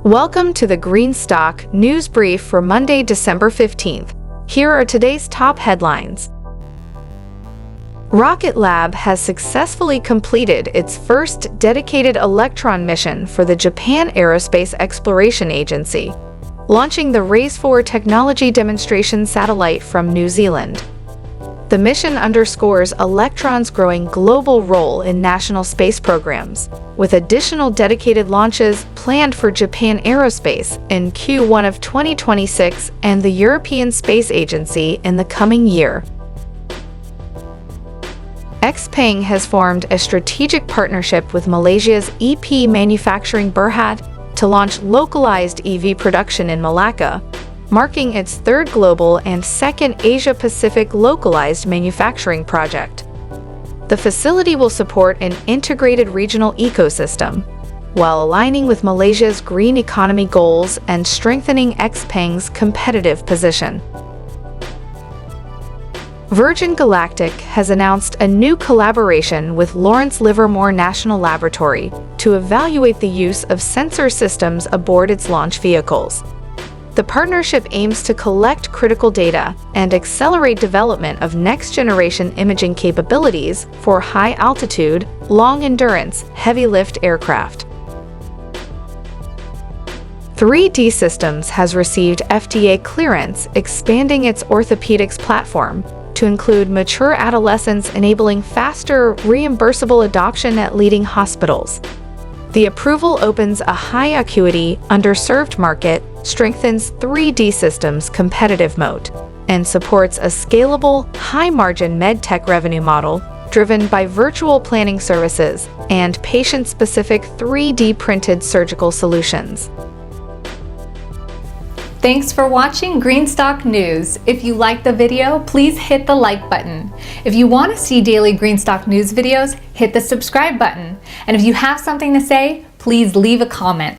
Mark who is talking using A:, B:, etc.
A: Welcome to the Greenstock News Brief for Monday, December 15th. Here are today's top headlines. Rocket Lab has successfully completed its first dedicated Electron mission for the Japan Aerospace Exploration Agency, launching the RACE-4 technology demonstration satellite from New Zealand. The mission underscores Electron's growing global role in national space programs, with additional dedicated launches planned for Japan Aerospace in Q1 of 2026 and the European Space Agency in the coming year. XPENG has formed a strategic partnership with Malaysia's EP manufacturing Berhad to launch localized EV production in Malacca, marking its third global and second Asia-Pacific localized manufacturing project. The facility will support an integrated regional ecosystem, while aligning with Malaysia's green economy goals and strengthening XPENG's competitive position. Virgin Galactic has announced a new collaboration with Lawrence Livermore National Laboratory to evaluate the use of sensor systems aboard its launch vehicles. The partnership aims to collect critical data and accelerate development of next-generation imaging capabilities for high-altitude, long-endurance, heavy-lift aircraft. 3D Systems has received FDA clearance, expanding its orthopedics platform to include mature adolescents, enabling faster, reimbursable adoption at leading hospitals. The approval opens a high-acuity, underserved market, strengthens 3D Systems' competitive moat, and supports a scalable, high-margin medtech revenue model driven by virtual planning services and patient-specific 3D printed surgical solutions.
B: Thanks for watching Greenstock News. If you liked the video, please hit the like button. If you want to see daily Greenstock News videos, hit the subscribe button. And if you have something to say, please leave a comment.